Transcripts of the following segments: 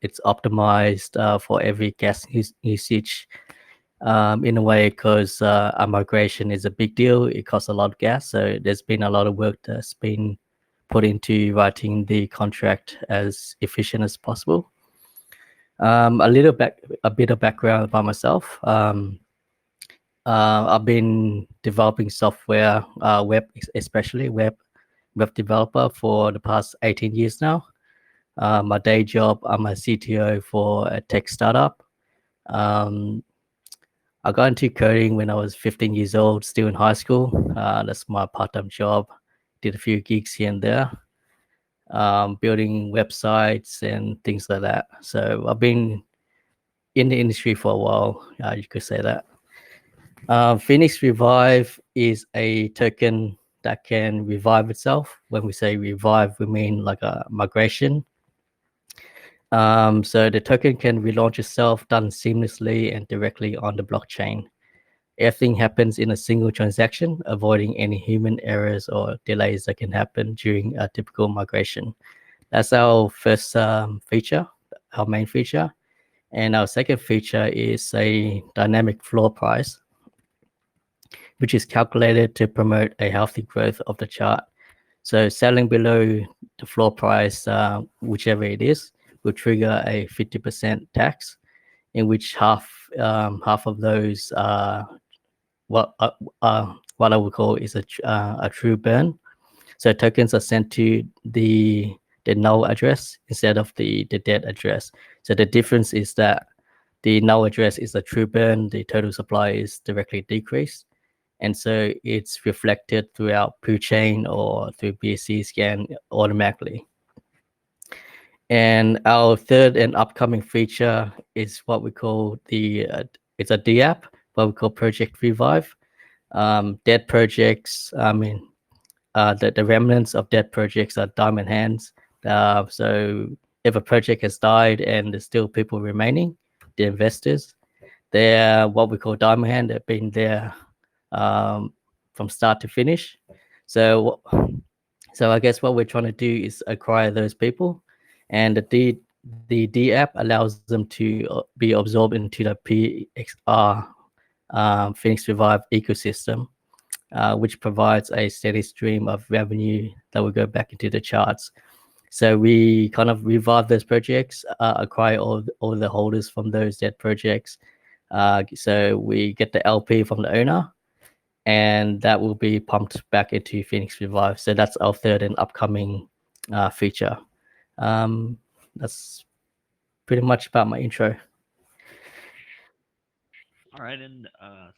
It's optimized for every gas usage in a way, because our migration is a big deal. It costs a lot of gas, so there's been a lot of work that's been put into writing the contract as efficient as possible. A bit of background about myself. I've been developing software, especially web developer for the past 18 years now. My day job, I'm a CTO for a tech startup. Um, I got into coding when I was 15 years old, still in high school. That's my part-time job. Did a few gigs here and there, building websites and things like that. So I've been in the industry for a while. You could say that. Phoenix Revive is a token that can revive itself. When we say revive, we mean like a migration. So the token can relaunch itself, done seamlessly and directly on the blockchain. Everything happens in a single transaction, avoiding any human errors or delays that can happen during a typical migration. That's our first feature, our main feature. And our second feature is a dynamic floor price, which is calculated to promote a healthy growth of the chart. So selling below the floor price, whichever it is, will trigger a 50% tax, in which half of those what what I would call is a true burn. So tokens are sent to the null address instead of the dead address. So the difference is that the null address is a true burn, the total supply is directly decreased. And so it's reflected throughout Poo Chain or through BSC scan automatically. And our third and upcoming feature is what we call it's a D app, what we call Project Revive. Dead projects, the remnants of dead projects are diamond hands. So if a project has died and there's still people remaining, the investors, they're what we call diamond hand. They've been there from start to finish. So I guess what we're trying to do is acquire those people, and the D app allows them to be absorbed into the PXR Phoenix Revive ecosystem, which provides a steady stream of revenue that will go back into the charts. So we kind of revive those projects, acquire all the holders from those dead projects. So we get the LP from the owner, and that will be pumped back into Phoenix Revive. So that's our third and upcoming feature. That's pretty much about my intro. All right, and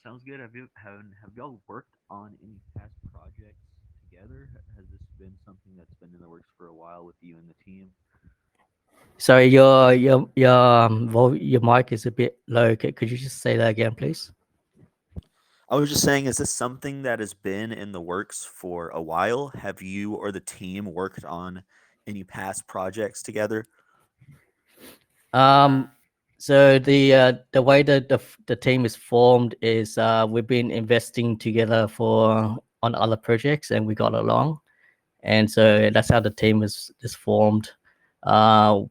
sounds good. Have y'all worked on any past projects together? Has this been something that's been in the works for a while with you and the team? Sorry, your mic is a bit low. Could you just say that again, please? I was just saying, is this something that has been in the works for a while? Have you or the team worked on any past projects together? Um, so the way that the team is formed is we've been investing together for on other projects, and we got along, and so that's how the team is formed.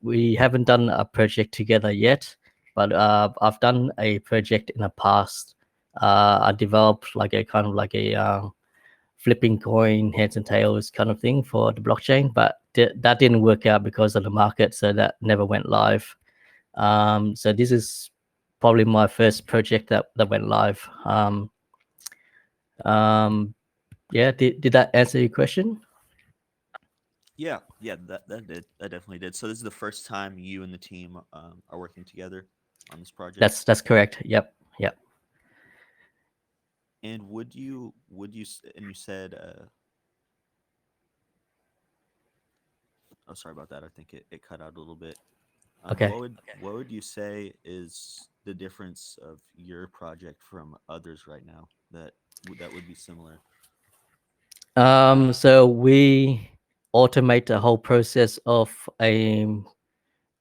We haven't done a project together yet, but I've done a project in the past. I developed like a kind of like a flipping coin heads and tails kind of thing for the blockchain, but that didn't work out because of the market, so that never went live. So this is probably my first project that went live. Um, yeah, did that answer your question? Yeah, yeah, that definitely did. So this is the first time you and the team are working together on this project. That's correct. Yep, yep. And and you said, oh, sorry about that. I think it cut out a little bit. Okay. What would you say is the difference of your project from others right now that would be similar? So we automate the whole process of a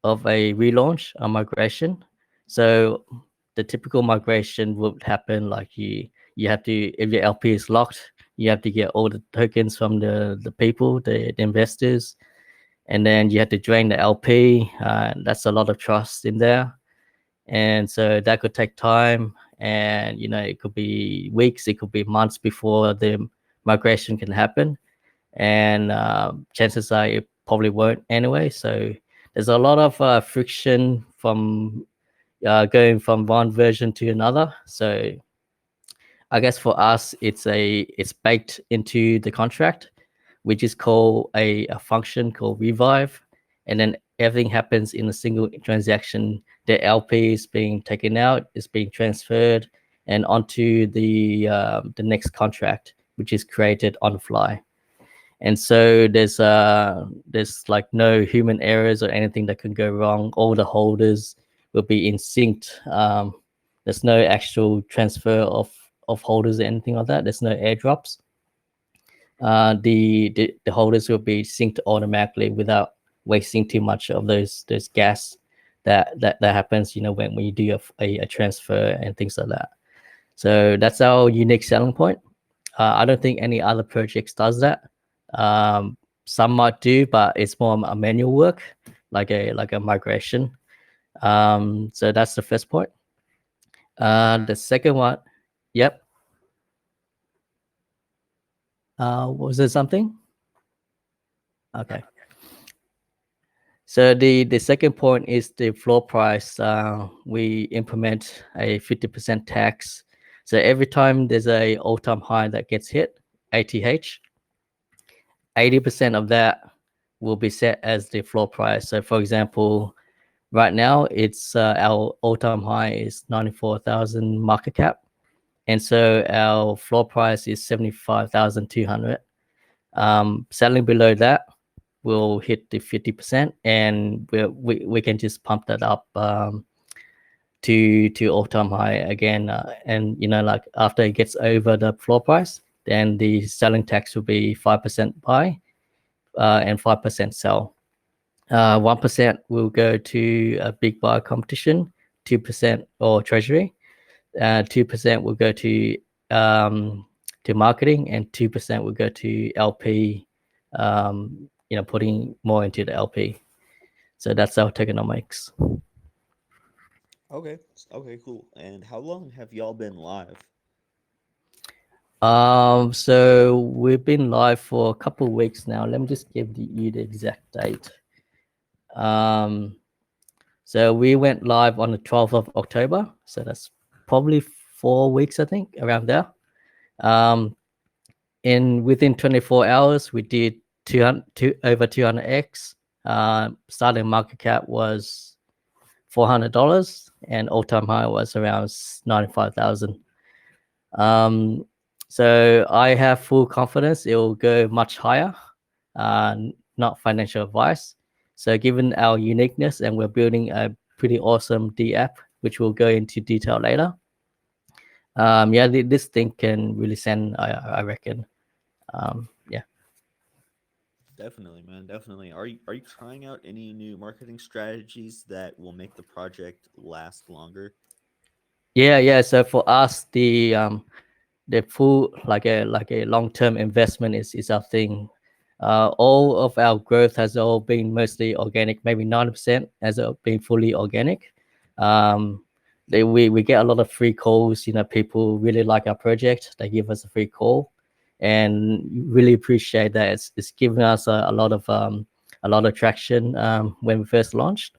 relaunch, a migration. So the typical migration would happen like you have to, if your LP is locked, you have to get all the tokens from the people, the investors, and then you had to drain the LP. That's a lot of trust in there, and so that could take time. And it could be weeks, it could be months before the migration can happen, and chances are it probably won't anyway. So there's a lot of friction from going from one version to another. So I guess for us, it's baked into the contract, which is called a function called revive, and then everything happens in a single transaction. The LP is being taken out, is being transferred, and onto the next contract, which is created on the fly. And so there's like no human errors or anything that can go wrong. All the holders will be in synced. There's no actual transfer of holders or anything like that. There's no airdrops. The holders will be synced automatically without wasting too much of those gas that happens when you do a transfer and things like that. So that's our unique selling point. I don't think any other projects does that. Some might do, but it's more a manual work, like a migration. So that's the first point. The second one, yep. Was there something? Okay. So the second point is the floor price. We implement a 50% tax. So every time there's a all-time high that gets hit, ATH, 80% of that will be set as the floor price. So for example, right now it's our all-time high is 94,000 market cap, and so our floor price is 75,200. Selling below that will hit the 50%, and we can just pump that up to all-time high again. And like after it gets over the floor price, then the selling tax will be 5% buy and 5% sell. 1% will go to a big buy competition, 2% or treasury, 2% will go to marketing, and 2% will go to LP, putting more into the LP. So that's our tokenomics. Okay. Okay, cool. And how long have y'all been live? So we've been live for a couple of weeks now. Let me just give you the exact date. So we went live on the 12th of October. So that's probably 4 weeks, I think, around there. In within 24 hours, we did over 200x. Starting market cap was $400, and all-time high was around 95,000. So I have full confidence it will go much higher. Not financial advice. So given our uniqueness, and we're building a pretty awesome D app, which we'll go into detail later. Yeah, this thing can really send, I reckon. Yeah. Definitely, man. Definitely. Are you trying out any new marketing strategies that will make the project last longer? Yeah. So for us, the full like a long-term investment is our thing. All of our growth has all been mostly organic. Maybe 90% has been fully organic. Um, we get a lot of free calls. People really like our project. They give us a free call, and really appreciate that. It's given us a lot of traction when we first launched.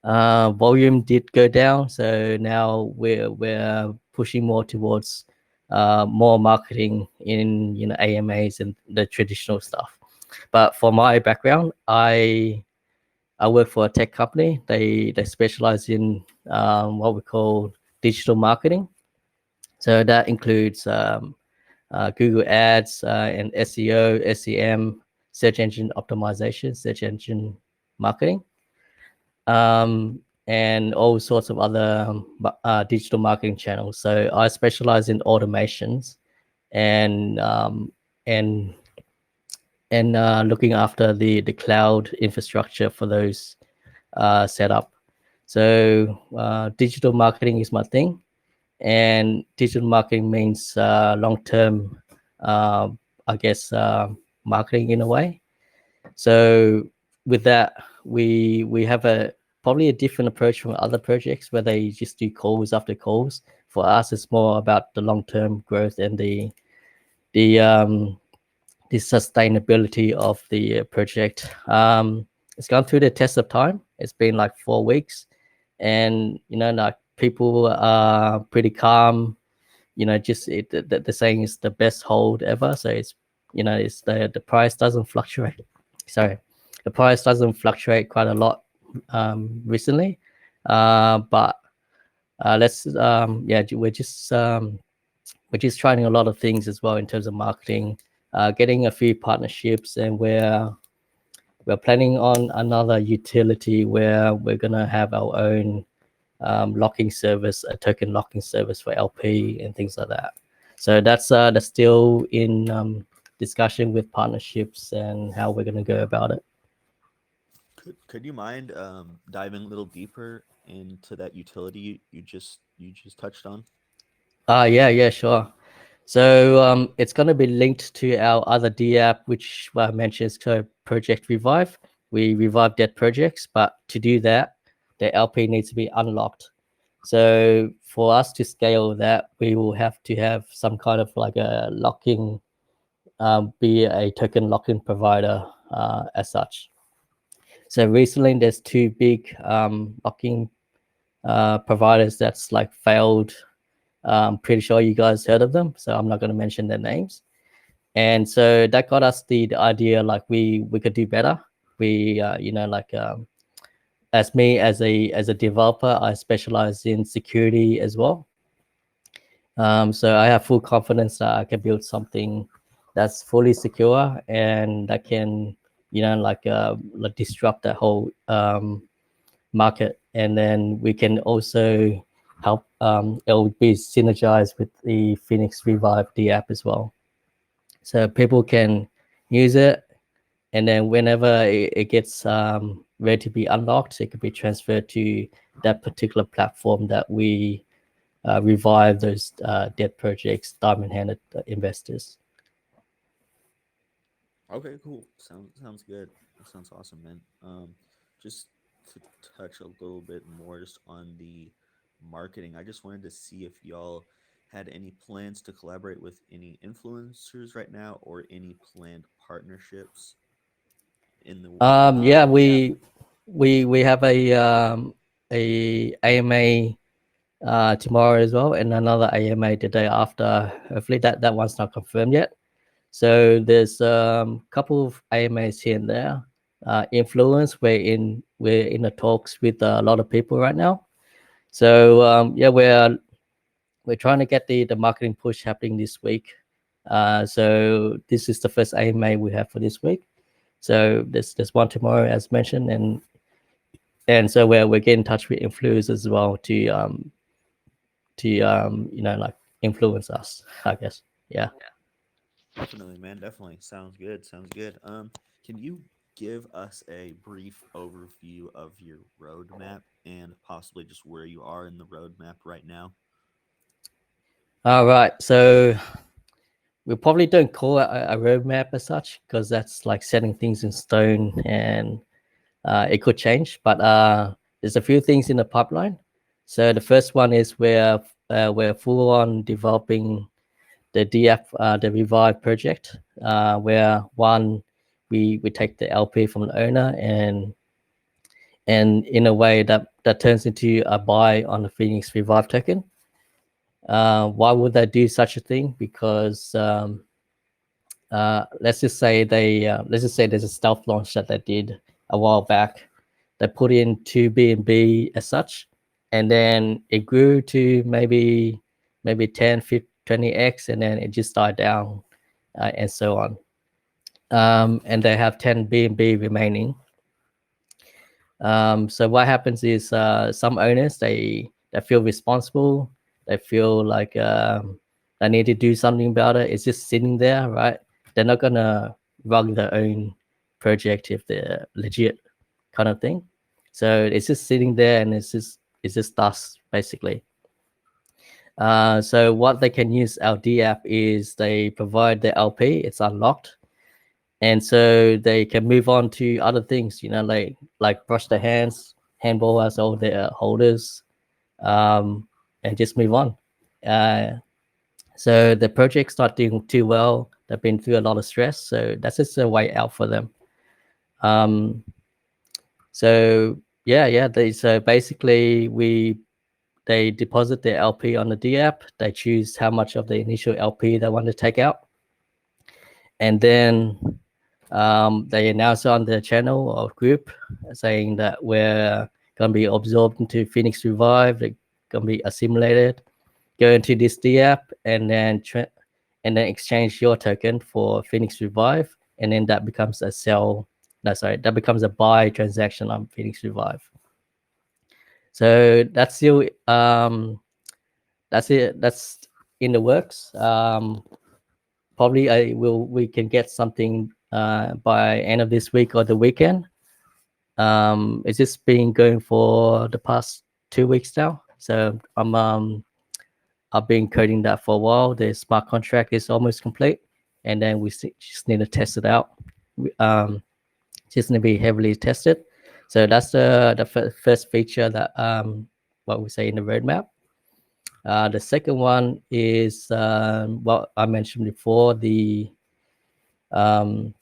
Volume did go down, so now we're pushing more towards more marketing in AMAs and the traditional stuff. But for my background, I work for a tech company. They specialize in what we call digital marketing. So that includes Google Ads and SEO, SEM, search engine optimization, search engine marketing, and all sorts of other digital marketing channels. So I specialize in automations and and looking after the cloud infrastructure for those setup. So digital marketing is my thing, and digital marketing means long term, I guess, marketing in a way. So with that, we have a probably a different approach from other projects where they just do calls after calls. For us, it's more about the long term growth and the um, the sustainability of the project. It's gone through the test of time. It's been like 4 weeks, and like people are pretty calm. Just the saying is the best hold ever. So it's the price doesn't fluctuate. Sorry, the price doesn't fluctuate quite a lot recently, but let's yeah, we're just trying a lot of things as well in terms of marketing, getting a few partnerships, and we're planning on another utility where we're gonna have our own locking service, a token locking service for LP and things like that. So that's still in discussion with partnerships and how we're gonna go about it. Could you mind diving a little deeper into that utility you just touched on? Yeah, sure. So it's going to be linked to our other D app, which I mentioned is called Project Revive. We revive dead projects, but to do that, the LP needs to be unlocked. So for us to scale that, we will have to have some kind of like a locking, be a token locking provider as such. So recently, there's two big locking providers that's like failed. I'm pretty sure you guys heard of them, so I'm not going to mention their names. And so that got us the idea like we could do better. We like as me as a developer, I specialize in security as well. So I have full confidence that I can build something that's fully secure and that can like disrupt the whole market. And then we can also help. It'll be synergized with the Phoenix Revive D app as well, so people can use it, and then whenever it gets ready to be unlocked, it could be transferred to that particular platform that we revive those dead projects, diamond-handed investors. Okay, cool. Sounds good. That sounds awesome, man. Just to touch a little bit more just on the marketing, I just wanted to see if y'all had any plans to collaborate with any influencers right now or any planned partnerships in the Yeah, we have a AMA tomorrow as well, and another AMA the day after. Hopefully that one's not confirmed yet. So there's a couple of AMAs here and there. Influence, we're in the talks with a lot of people right now. So yeah, we're trying to get the marketing push happening this week. So this is the first AMA we have for this week. So there's one tomorrow, as mentioned, and so we're getting in touch with influencers as well to like influence us, I guess. Yeah. Definitely, man. Definitely. Sounds good. Sounds good. Can you give us a brief overview of your roadmap and possibly just where you are in the roadmap right now? All right. So we probably don't call it a roadmap as such because that's like setting things in stone, and it could change. But there's a few things in the pipeline. So the first one is we're full on developing the DF, the Revive project, where one we take the LP from the owner, and in a way that turns into a buy on the Phoenix Revive token. Why would they do such a thing? Because let's just say there's a stealth launch that they did a while back. They put in two BNB as such, and then it grew to maybe 10, 50, 20x, and then it just died down, and so on. And they have 10 BNB remaining. So what happens is some owners they feel responsible. They feel like they need to do something about it. It's just sitting there, right? They're not gonna run their own project if they're legit, kind of thing. So it's just sitting there, and it's just dust basically. So what they can use our D app is they provide the LP. It's unlocked, and so they can move on to other things, like brush their hands, handball as all their holders, and just move on. Uh, so the project's not doing too well. They've been through a lot of stress, so that's just a way out for them. Um, so yeah. So basically, they deposit their LP on the D app. They choose how much of the initial LP they want to take out, and then they announce on the channel or group saying that we're gonna be absorbed into Phoenix Revive. They're gonna be assimilated, go into this D app, and then exchange your token for Phoenix Revive, and then that becomes a sell. No, sorry, that becomes a buy transaction on Phoenix Revive. So that's still that's it. That's in the works. Probably we can get something by end of this week or the weekend. It's just been going for the past 2 weeks now. So I've been coding that for a while. The smart contract is almost complete, and then we just need to test it out. Just need to be heavily tested. So that's the first feature that what we say in the roadmap. The second one is what I mentioned before, um,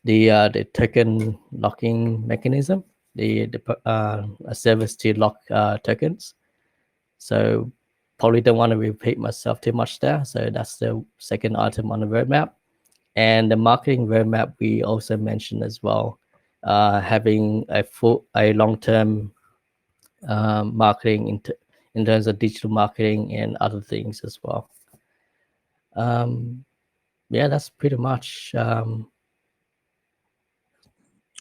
the token locking mechanism, a service to lock tokens. So probably don't want to repeat myself too much there. So that's the second item on the roadmap. And the marketing roadmap we also mentioned as well, having a long-term marketing in terms of digital marketing and other things as well. Yeah, that's pretty much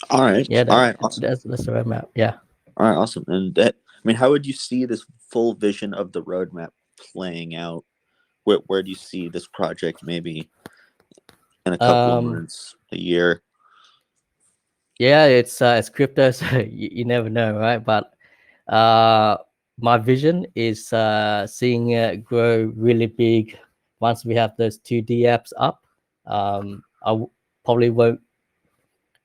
All right. yeah, All right. Awesome. that's the roadmap. Yeah. All right. Awesome. And that, I mean, how would you see this full vision of the roadmap playing out? Where do you see this project maybe in a couple of Um, months, a year? yeah, it's crypto, so you never know, right? But uh, my vision is seeing it grow really big once we have those two D apps up. Probably won't,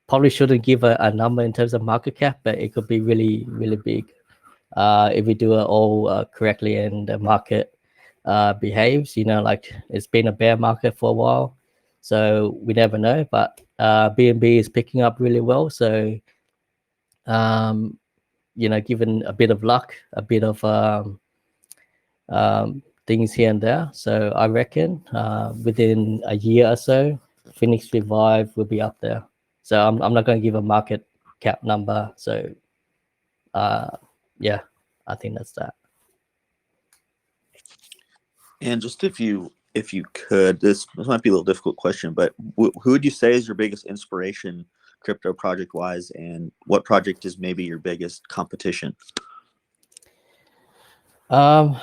probably shouldn't give a number in terms of market cap, but it could be really, really big if we do it all correctly and the market behaves. Like it's been a bear market for a while, so we never know. But BNB is picking up really well, so um, given a bit of luck, a bit of things here and there. So I reckon within a year or so, Phoenix Revive will be up there. So I'm not going to give a market cap number. So uh, yeah, I think that's that. And just if you could, this might be a little difficult question, but who would you say is your biggest inspiration, crypto project wise, and what project is maybe your biggest competition? Um,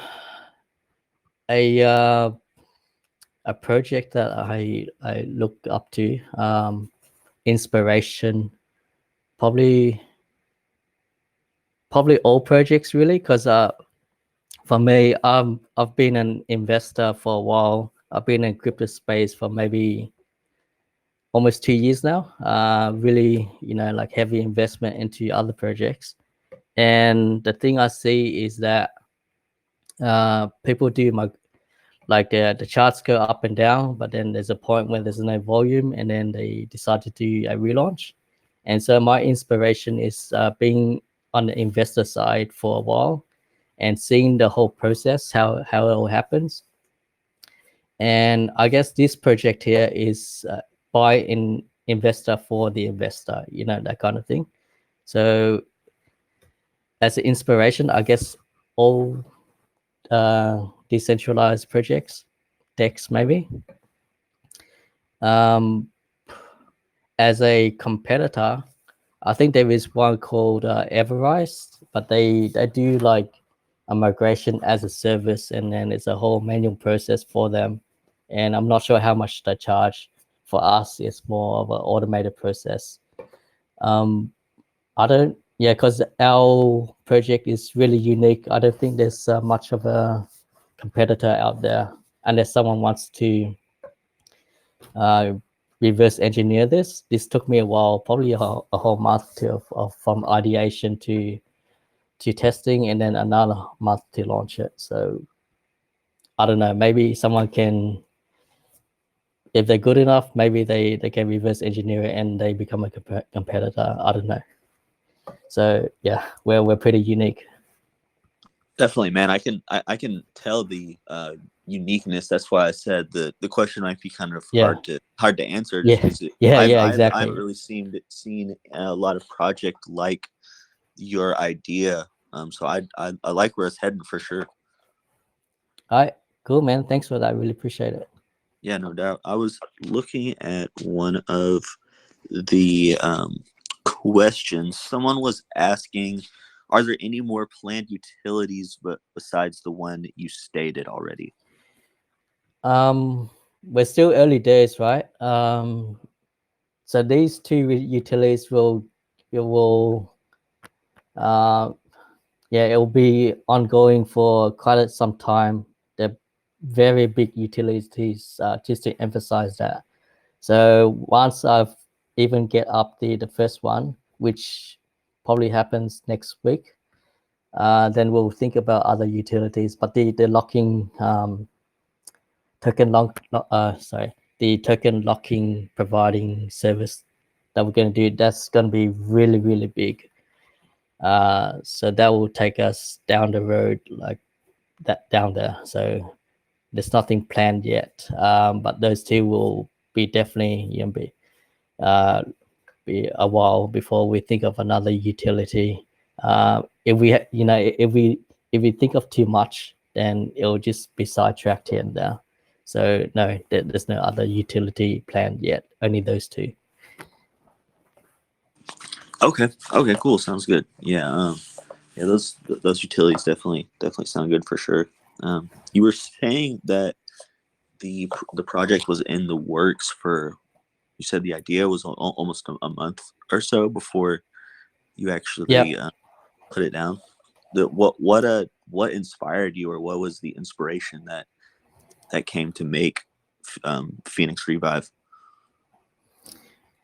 a uh, a project that I looked up to, inspiration, probably all projects really, because for me, I've been an investor for a while. I've been in crypto space for maybe almost 2 years now. Really, like heavy investment into other projects. And the thing I see is that people do like the charts go up and down, but then there's a point where there's no volume, and then they decide to do a relaunch. And so my inspiration is being on the investor side for a while and seeing the whole process, how it all happens. And I guess this project here is buy in investor for the investor, that kind of thing. So as an inspiration, I guess all decentralized projects, DEX maybe. Um, as a competitor, I think there is one called Everrise, but they do like a migration as a service, and then it's a whole manual process for them. And I'm not sure how much they charge. For us, it's more of an automated process. Um, I don't, yeah, because our project is really unique. I don't think there's much of a competitor out there unless someone wants to reverse engineer this. This took me a while, probably a whole month of from ideation to testing, and then another month to launch it. So I don't know. Maybe someone can, if they're good enough, maybe they can reverse engineer it and they become a competitor. I don't know. So yeah, we're pretty unique. Definitely, man. I can tell the uniqueness. That's why I said the question might be kind of Yeah, hard to answer, just yeah, because yeah, yeah. I haven't Exactly. really seen a lot of project like your idea. So I like where it's heading for sure. All right, cool, man. Thanks for that. I really appreciate it. Yeah, no doubt. I was looking at one of the questions. Someone was asking, "Are there any more planned utilities, but besides the one that you stated already?" We're still early days, right? So these two utilities will uh, yeah, it will be ongoing for quite some time. They're very big utilities, just to emphasize that. So once I've even get up the first one, which probably happens next week, then we'll think about other utilities. But the locking token sorry, the token locking providing service that we're going to do, that's going to be really big. So that will take us down the road, like that down there. So there's nothing planned yet, but those two will be definitely, uh, be a while before we think of another utility. If we if we think of too much, then it'll just be sidetracked here and there. So no, there's no other utility planned yet. Only those two. Okay. Okay. Cool. Sounds good. Yeah. Yeah. Those utilities definitely sound good for sure. You were saying that the project was in the works for. You said the idea was almost a month or so before you actually Yep. put it down. What inspired you, or what was the inspiration that came to make Phoenix Revive?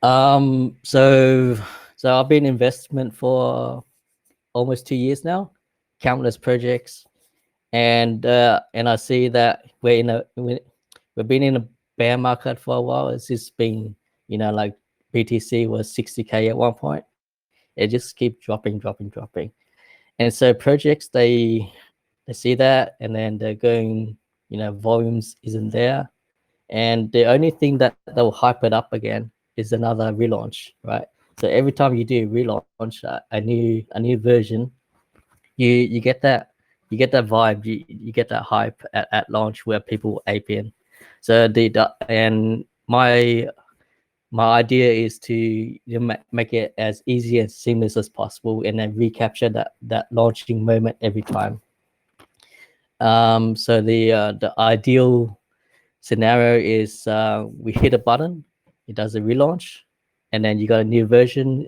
So I've been in investment for almost 2 years now, countless projects, and I see that we've been in a bear market for a while. It's just been, like BTC was 60K at one point. It just keep dropping. And so projects, they see that, and then they're going, volumes isn't there, and the only thing that will hype it up again is another relaunch, right? So every time you do relaunch a new version, you get that, vibe, you get that hype at launch where people ape in. So and my idea is to, make it as easy and seamless as possible, and then recapture that launching moment every time. So the ideal scenario is, we hit a button, it does a relaunch, and then you got a new version,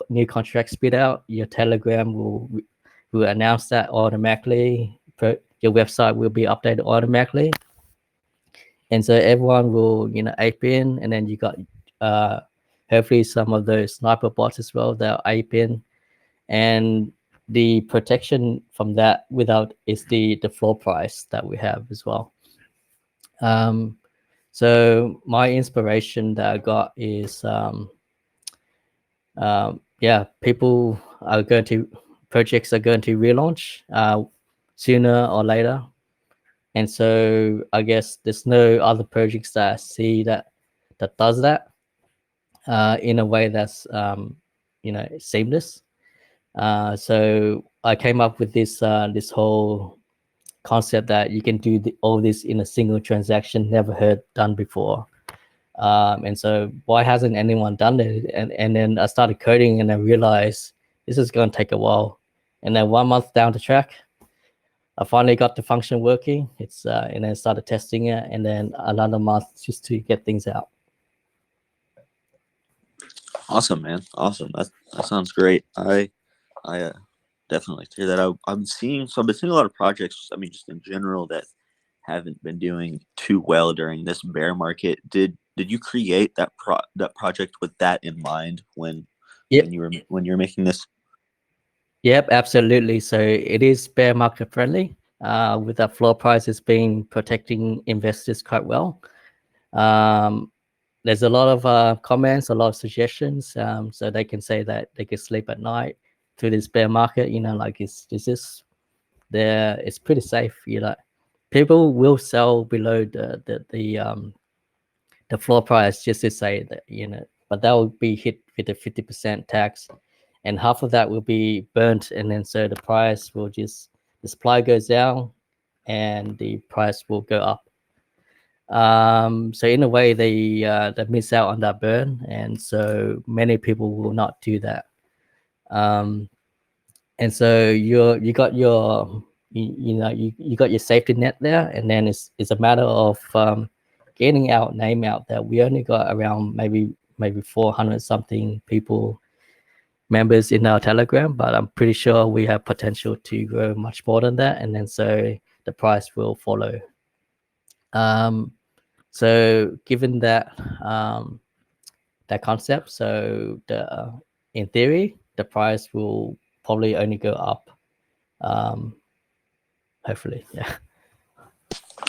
new contract spit out. Your Telegram will announce that automatically. Your website will be updated automatically, and so everyone will, ape in, and then you got, uh, hopefully some of those sniper bots as well that ape in, and the protection from that without is the floor price that we have as well. Um, so my inspiration that I got is, yeah, people are going to projects are going to relaunch, sooner or later, and so I guess there's no other projects that I see that does that, in a way that's, seamless. So I came up with this whole concept that you can do all this in a single transaction, never heard done before. And so why hasn't anyone done it? And then I started coding, and I realized this is going to take a while. And then 1 month down the track, I finally got the function working. And then started testing it, and then another month just to get things out. Awesome, man. Awesome. That sounds great. I definitely hear that. I'm seeing, so I've been seeing a lot of projects. I mean, just in general, that haven't been doing too well during this bear market. Did did you create that project with that in mind Yep. when you were making this? Yep, absolutely. So it is bear market friendly. With the floor prices being protecting investors quite well. Um, there's a lot of comments, a lot of suggestions, so they can say that they can sleep at night through this bear market. Like is this there? It's pretty safe. People will sell below the floor price just to say that but that will be hit with a 50% tax, and half of that will be burnt, and then so the price will just the supply goes down, and the price will go up. So in a way, they miss out on that burn, and so many people will not do that. Um, and so you got your you got your safety net there, and then it's a matter of getting out name out there. We only got around maybe 400 something people members in our Telegram, but I'm pretty sure we have potential to grow much more than that, and then so the price will follow. Um, So given that concept, so in theory, the price will probably only go up. Um, hopefully, yeah.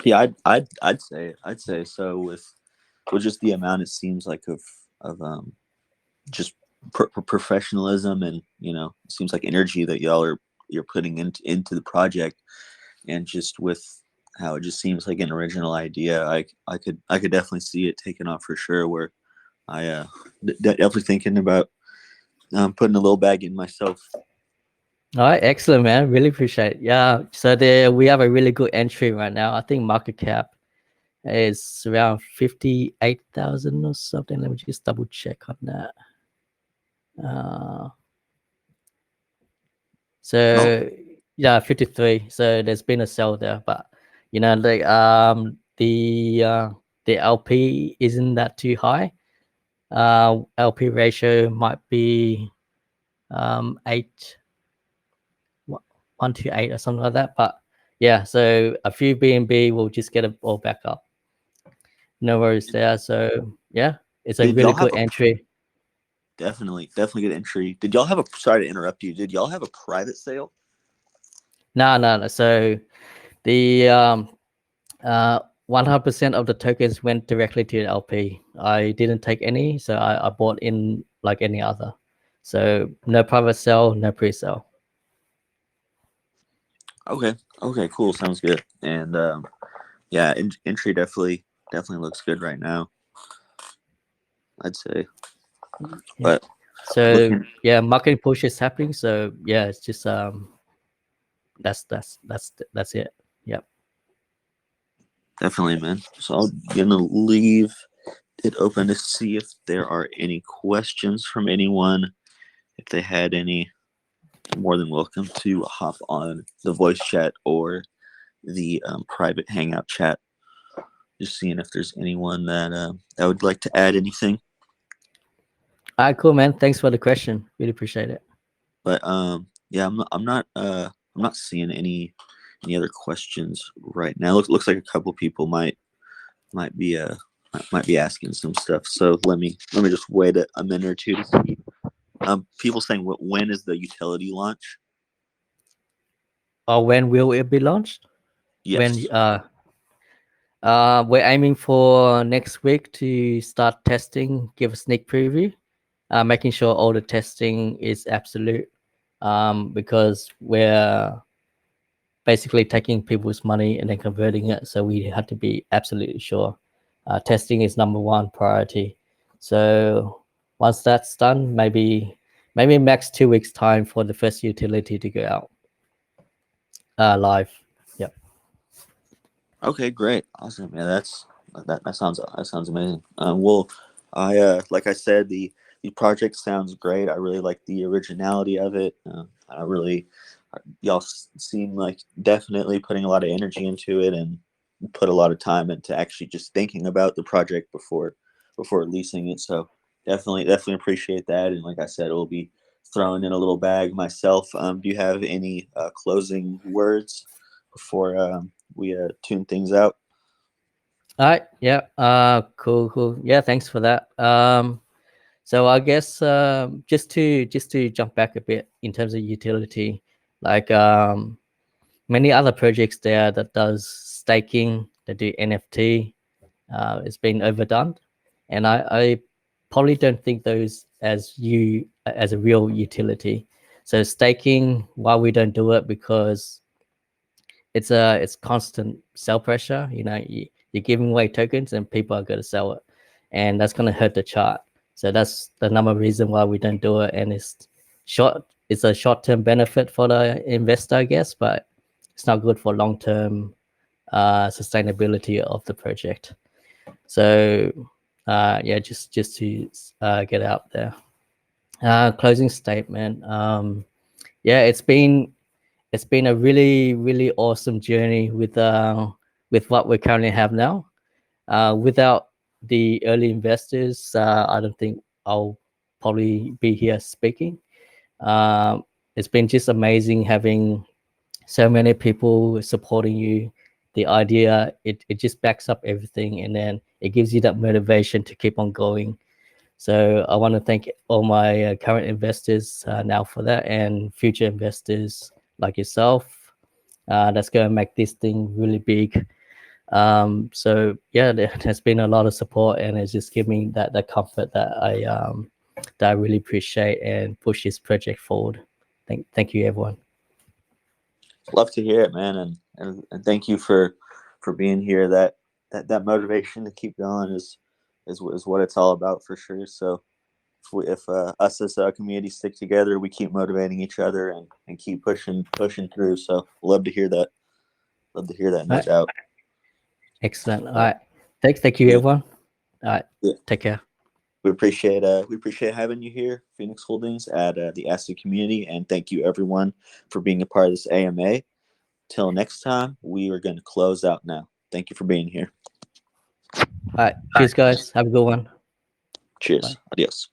Yeah, I'd say so with just the amount it seems like of just professionalism, and it seems like energy that you're putting into the project, and just with how it just seems like an original idea. I could definitely see it taking off for sure. Where I definitely thinking about putting a little bag in myself. All right, excellent, man. Really appreciate it. Yeah. So there we have a really good entry right now. I think market cap is around 58,000 or something. Let me just double check on that. Uh, Oh, so yeah, 53. So there's been a sell there, but the LP isn't that too high. LP ratio might be 8 1 to 8 or something like that. But yeah, so a few BNB will just get it all back up. No worries there. So yeah, it's a did really y'all good have a entry. definitely good entry? Did y'all have a sorry to interrupt you? Did y'all have a private sale? No, no, no. So the 100% of the tokens went directly to the LP. I didn't take any, so I bought in like any other. So no private sale, no pre-sale. Okay, okay, cool, sounds good. And yeah, entry definitely looks good right now, I'd say. Yeah. But So looking yeah, marketing push is happening. So yeah, it's just that's it. Yep. definitely, man. So I'm gonna leave it open to see if there are any questions from anyone. If they had any, more than welcome to hop on the voice chat or the private hangout chat. Just seeing if there's anyone that would like to add anything. All right, cool, man. Thanks for the question. Really appreciate it. But yeah, I'm not seeing any other questions right now. Looks like a couple people might be might be asking some stuff. So let me just wait a minute or two to see. People saying when is the utility launch? Or when will it be launched? When Yes. we're aiming for next week to start testing, give a sneak preview, making sure all the testing is absolute, because we're basically taking people's money and then converting it. So we had to be absolutely sure. Testing is number one priority. So once that's done, maybe max 2 weeks time for the first utility to go out live. Yep. Okay, great, awesome. Yeah, that sounds amazing. Well, I like I said, the project sounds great. I really like the originality of it. I really y'all seem like definitely putting a lot of energy into it and put a lot of time into actually just thinking about the project before releasing it. So definitely appreciate that. And like I said, it will be throwing in a little bag myself. Do you have any closing words before we tune things out? All right. Yeah. Cool. Cool. Yeah. Thanks for that. So I guess just to jump back a bit in terms of utility, like many other projects there that does staking, that do NFT, it's been overdone, and I probably don't think those as a real utility. So staking, why we don't do it, because it's constant sell pressure. You're giving away tokens and people are going to sell it, and that's going to hurt the chart. So that's the number reason why we don't do it. And it's a short-term benefit for the investor, I guess, but it's not good for long-term sustainability of the project. So yeah, just to get out there. Closing statement. Yeah, it's been a really really awesome journey with what we currently have now. Without the early investors, I don't think I'll probably be here speaking. It's been just amazing having so many people supporting you. The idea, it just backs up everything, and then it gives you that motivation to keep on going. So I want to thank all my current investors now for that, and future investors like yourself. That's going to make this thing really big. So yeah, there's been a lot of support, and it's just given me that comfort that I really appreciate and push this project forward. Thank you, everyone. Love to hear it, man, and thank you for being here. That motivation to keep going is what it's all about for sure. So if us as a community stick together, we keep motivating each other and keep pushing through. So love to hear that. Love to hear that, All no right, doubt. excellent. All So right, thank you, we everyone. All right, yeah, take care. we appreciate having you here, Phoenix Holdings, at the Acid community, and thank you everyone for being a part of this AMA. Till next time, we are going to close out now. Thank you for being here. All right, cheers, guys. Have a good one. Bye. Cheers. Adios.